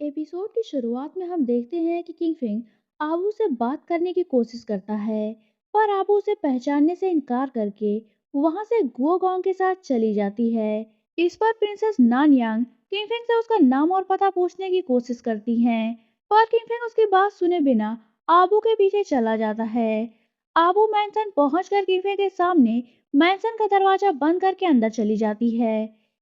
Episode की शुरुआत में हम देखते हैं कि किंगफिंग आबू से बात करने की कोशिश करता है, पर आबू उसे पहचानने से इनकार करके वहां से गुओगोंग के साथ चली जाती है। इस पर प्रिंसेस नानयांग किंगफिंग से उसका नाम और पता पूछने की कोशिश करती हैं, पर किंगफिंग उसकी बात सुने बिना आबू के पीछे चला जाता है। आबू मैंसन पहुंचकर किंगफिंग के सामने मैंसन का दरवाजा बंद करके अंदर चली जाती है।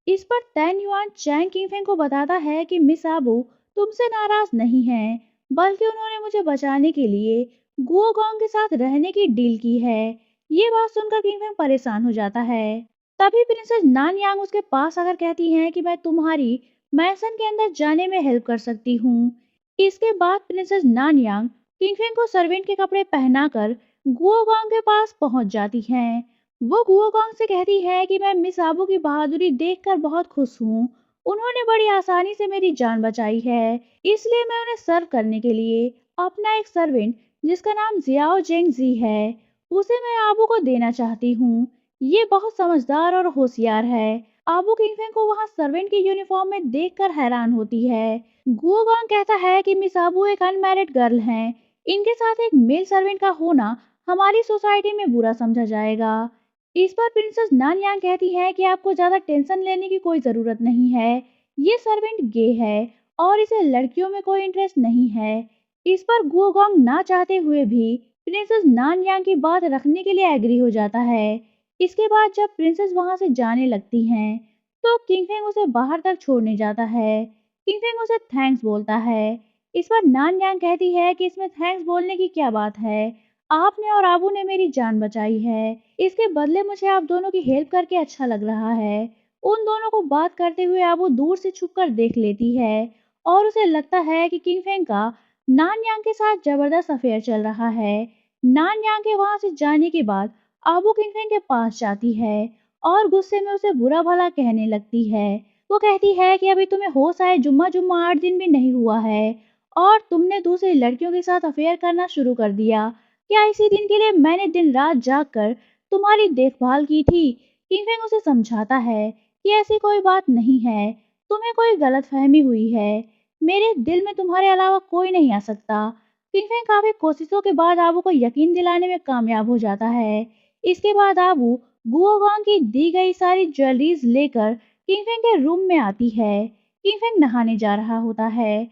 इस पर तैन युआन चैंग किंगफिंग को बताता है कि मिस आबू तुमसे नाराज नहीं हैं, बल्कि उन्होंने मुझे बचाने के लिए गुओगोंग के साथ रहने की डील की है। ये बात सुनकर किंगफिंग परेशान हो जाता है। तभी प्रिंसेस नानयांग उसके पास आकर कहती हैं कि मैं तुम्हारी मैंसन के अंदर जाने में हेल्प कर सकती हूँ। इसके बाद प्रिंसेस नानयांग किंगफिंग को सर्वेंट के कपड़े पहनाकर गुओगोंग के पास पहुंच जाती हैं। वो गुओगोंग से कहती है कि मैं मिस आबू की बहादुरी देखकर बहुत खुश हूँ। उन्होंने बड़ी आसानी से मेरी जान बचाई है, इसलिए मैं उन्हें सर्व करने के लिए अपना एक सर्वेंट जिसका नाम जियाओ जेंग जी है, उसे मैं आबू को देना चाहती हूँ। ये बहुत समझदार और होशियार है। आबू किंगफिंग को वहाँ सर्वेंट की यूनिफॉर्म में देखकर हैरान होती है। गुओगोंग कहता है कि मिस आबू एक अनमैरिड गर्ल हैं, इनके साथ एक मेल सर्वेंट का होना हमारी सोसाइटी में बुरा समझा जाएगा। इस पर प्रिंसेस नानयांग कहती है कि आपको ज्यादा टेंशन लेने की कोई जरूरत नहीं है। ये सर्वेंट गे है और इसे लड़कियों में कोई इंटरेस्ट नहीं है। इस पर गुओगोंग ना चाहते हुए भी प्रिंसेस नानयांग की बात रखने के लिए एग्री हो जाता है। इसके बाद जब प्रिंसेस वहां से जाने लगती हैं, तो किंगफिंग उसे बाहर तक छोड़ने जाता है। किंगफिंग उसे थैंक्स बोलता है। इस पर नानयांग कहती है कि इसमें थैंक्स बोलने की क्या बात है, आपने और आबू ने मेरी जान बचाई है, इसके बदले मुझे आप दोनों की हेल्प करके अच्छा लग रहा है। उन दोनों को बात करते हुए आबू दूर से छुपकर देख लेती है और उसे लगता है कि किंगफिंग का नानयांग के साथ जबरदस्त अफेयर चल रहा है। नानयांग के वहां से जाने के बाद आबू किंगफिंग के पास जाती है और गुस्से में उसे बुरा भला कहने लगती है। वो कहती है कि अभी तुम्हें होश आए जुम्मा जुम्मा 8 दिन भी नहीं हुआ है और तुमने दूसरी लड़कियों के साथ अफेयर करना शुरू कर दिया। क्या इसी दिन के लिए मैंने दिन रात जाग कर तुम्हारी देखभाल की थी? किंगफिंग उसे समझाता है कि ऐसी कोई बात नहीं है, तुम्हें कोई गलतफहमी हुई है, मेरे दिल में तुम्हारे अलावा कोई नहीं आ सकता। किंगफिंग काफी कोशिशों के बाद आबू को यकीन दिलाने में कामयाब हो जाता है। इसके बाद आबू गुओगोंग की दी गई सारी ज्वेलरीज लेकर किंगफिंग के रूम में आती है। किंगफिंग नहाने जा रहा होता है।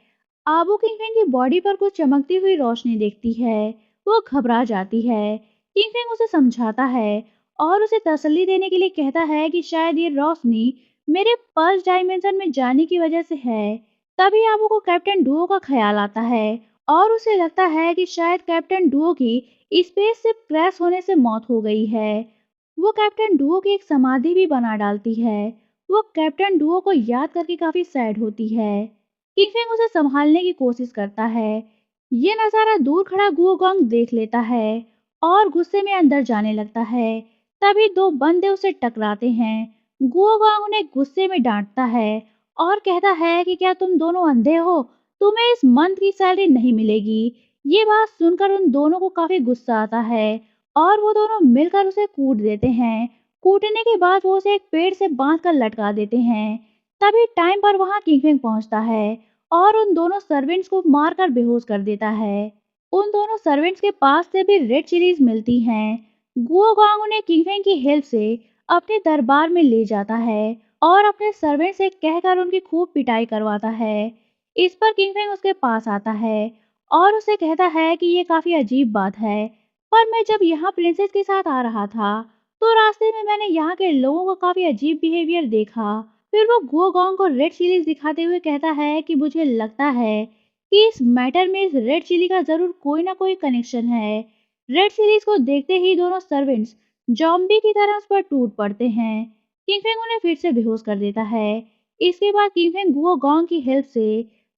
आबू किंगफिंग की बॉडी पर कुछ चमकती हुई रोशनी देखती है। वो घबरा जाती है। किंगफिंग उसे समझाता है और उसे तसल्ली देने के लिए कहता है कि शायद ये रोशनी मेरे पर्स डायमेंशन में जाने की वजह से है। तभी आबू को कैप्टन डुओ का ख्याल आता है और उसे लगता है कि शायद कैप्टन डुओ की स्पेसशिप क्रैश होने से मौत हो गई है। वो कैप्टन डुओ की एक समाधि भी बना डालती है। वो कैप्टन डुओ को याद करके काफी सैड होती है। किंगफिंग उसे संभालने की कोशिश करता है। ये नजारा दूर खड़ा गुओगोंग देख लेता है और गुस्से में अंदर जाने लगता है। तभी दो बंदे उसे टकराते हैं। गुओगोंग उन्हें गुस्से में डांटता है और कहता है कि क्या तुम दोनों अंधे हो, तुम्हें इस मंथ की सैलरी नहीं मिलेगी। ये बात सुनकर उन दोनों को काफी गुस्सा आता है और वो दोनों मिलकर उसे कूट देते हैं। कूटने के बाद वो उसे एक पेड़ से बांध कर लटका देते हैं। तभी टाइम पर वहां किंगफिंग पहुंचता है और उन दोनों सर्वेंट्स को मारकर बेहोश कर देता है। उन दोनों सर्वेंट्स के पास से भी रेड चिलीज मिलती हैं। गुओगोंग उन्हें किंगफिंग की हेल्प से अपने दरबार में ले जाता है और अपने सर्वेंट से कहकर उनकी खूब पिटाई करवाता है। इस पर किंगफिंग उसके पास आता है और उसे कहता है कि ये काफी अजीब बात है, पर मैं जब यहाँ प्रिंसेस के साथ आ रहा था तो रास्ते में मैंने यहाँ के लोगों का काफी अजीब बिहेवियर देखा। फिर वो गुओगोंग को रेड चिलीज दिखाते हुए कहता है कि मुझे लगता है कि इस मैटर में इस रेड चिली का जरूर कोई ना कोई कनेक्शन है। रेड चिलीज को देखते ही दोनों सर्वेंट्स जॉम्बी की तरह उस पर टूट पड़ते हैं। किंगफिंग उन्हें फिर से बेहोश कर देता है। इसके बाद किंगफिंग गुओगोंग की हेल्प से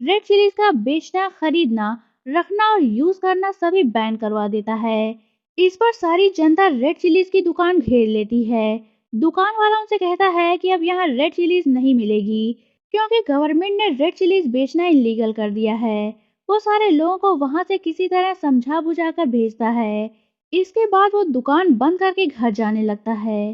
रेड चिलीज का बेचना, खरीदना, रखना और यूज करना सभी बैन करवा देता है। इस पर सारी जनता रेड चिलीज की दुकान घेर लेती है। दुकान वाला उनसे कहता है कि अब यहाँ रेड चिलीज नहीं मिलेगी क्योंकि गवर्नमेंट ने रेड चिलीज बेचना इलीगल कर दिया है। वो सारे लोगों को वहां से किसी तरह समझा बुझा कर भेजता है। इसके बाद वो दुकान बंद करके घर जाने लगता है,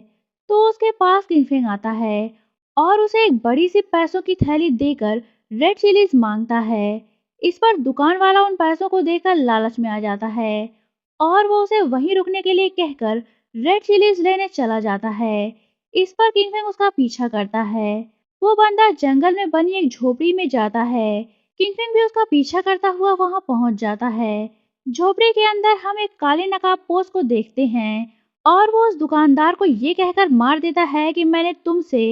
तो उसके पास किंगफिंग आता है और उसे एक बड़ी सी पैसों की थैली देकर रेड चिलीज मांगता है। इस पर दुकान वाला उन पैसों को देखकर लालच में आ जाता है और वो उसे वहीं रुकने के लिए कहकर रेड चिलीज लेने चला जाता है। इस पर किंगफिंग उसका पीछा करता है। वो बंदा जंगल में बनी एक झोपड़ी में जाता है। किंगफिंग भी उसका पीछा करता हुआ वहां पहुंच जाता है। झोपड़ी के अंदर हम एक काले नकाबपोश को देखते हैं और वो उस दुकानदार को ये कहकर मार देता है कि मैंने तुमसे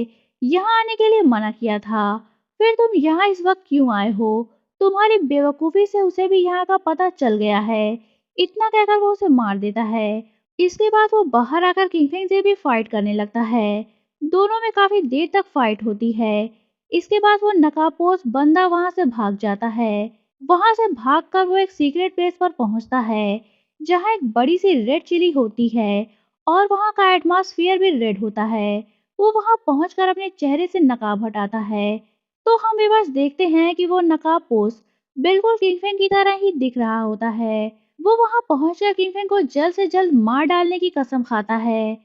यहाँ आने के लिए मना किया था, फिर तुम यहाँ इस वक्त क्यों आए हो? तुम्हारी बेवकूफी से उसे भी यहाँ का पता चल गया है। इतना कहकर वो उसे मार देता है। इसके बाद वो बाहर आकर किंगफिंग से भी फाइट करने लगता है। दोनों में काफी देर तक फाइट होती है। इसके बाद वो नकाबपोश बंदा वहां से भाग जाता है। वहां से भागकर वो एक सीक्रेट प्लेस पर पहुंचता है जहां एक बड़ी सी रेड चिली होती है और वहां का एटमॉस्फेयर भी रेड होता है। वो वहां पहुंचकर अपने चेहरे से नकाब हटाता है तो हम भी बस देखते हैं कि वो नकाबपोश बिल्कुल किंगफिंग की तरह ही दिख रहा होता है। वो वहां पहुंचकर किंगफिंग को जल्द से जल्द मार डालने की कसम खाता है।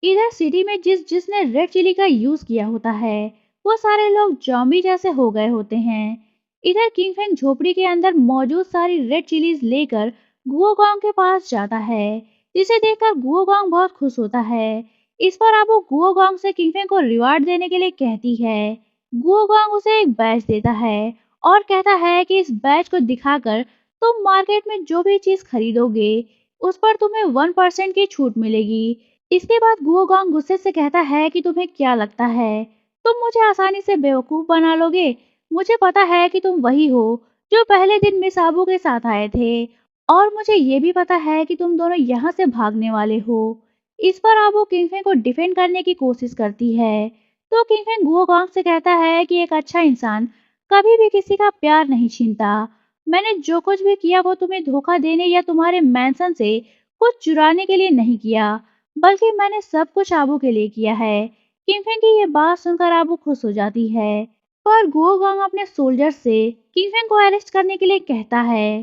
इधर सिटी में जिसने रेड चिली का यूज किया होता है वो सारे लोग जॉम्बी जैसे हो गए होते हैं। इधर किंगफिंग झोपड़ी के अंदर मौजूद सारी रेड चिलीज लेकर गुओगोंग के पास जाता है जिसे देखकर गुओगोंग बहुत खुश होता है। इस पर अब वो गुओगोंग से किंगफिंग को रिवार्ड देने के लिए कहती है। गुओगोंग उसे एक बैज देता है और कहता है कि इस बैज को दिखाकर तुम मार्केट में जो भी चीज खरीदोगे उस पर तुम्हें 1% की छूट मिलेगी। इसके बाद गुओगोंग गुस्से से कहता है कि तुम्हें क्या लगता है तुम मुझे आसानी से बेवकूफ बना लोगे? मुझे पता है कि तुम वही हो जो पहले दिन मिस आबू के साथ आए थे और मुझे ये भी पता है कि तुम दोनों यहाँ से भागने वाले हो। इस पर आबू किंगफिंग को डिफेंड करने की कोशिश करती है तो किंगफिंग गुओगोंग से कहता है कि एक अच्छा इंसान कभी भी किसी का प्यार नहीं छीनता। मैंने जो कुछ भी किया वो तुम्हें धोखा देने या तुम्हारे मैंसन से कुछ चुराने के लिए नहीं किया, बल्कि मैंने सब कुछ आबू के लिए किया है। किंगफिंग की ये बात सुनकर आबू खुश हो जाती है पर गुओगोंग अपने सोल्जर से किंगफिंग को अरेस्ट करने के लिए कहता है।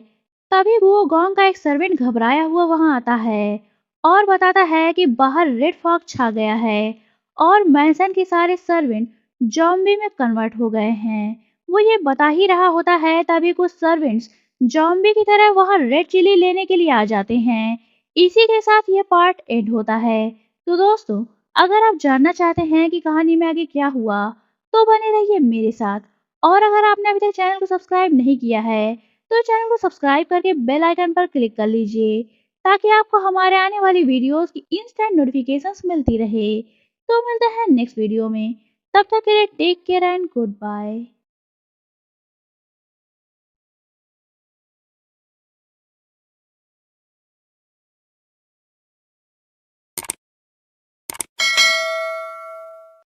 तभी गुओगोंग का एक सर्वेंट घबराया हुआ वहां आता है और बताता है कि बाहर रेड फॉग छा गया है और मैंसन के सारे सर्वेंट जॉम्बी में कन्वर्ट हो गए हैं। वो ये बता ही रहा होता है तभी कुछ सर्वेंट्स जॉम्बी की तरह वहां रेड चिली लेने के लिए आ जाते हैं। इसी के साथ ये पार्ट एंड होता है। तो दोस्तों, अगर आप जानना चाहते हैं कि कहानी में आगे क्या हुआ तो बने रहिए मेरे साथ। और अगर आपने अभी तक चैनल को सब्सक्राइब नहीं किया है तो चैनल को सब्सक्राइब करके बेल आइकन पर क्लिक कर लीजिए ताकि आपको हमारे आने वाली वीडियोस की इंस्टेंट नोटिफिकेशंस मिलती रहे। तो मिलते हैं नेक्स्ट वीडियो में। तब तक के लिए take care and good bye.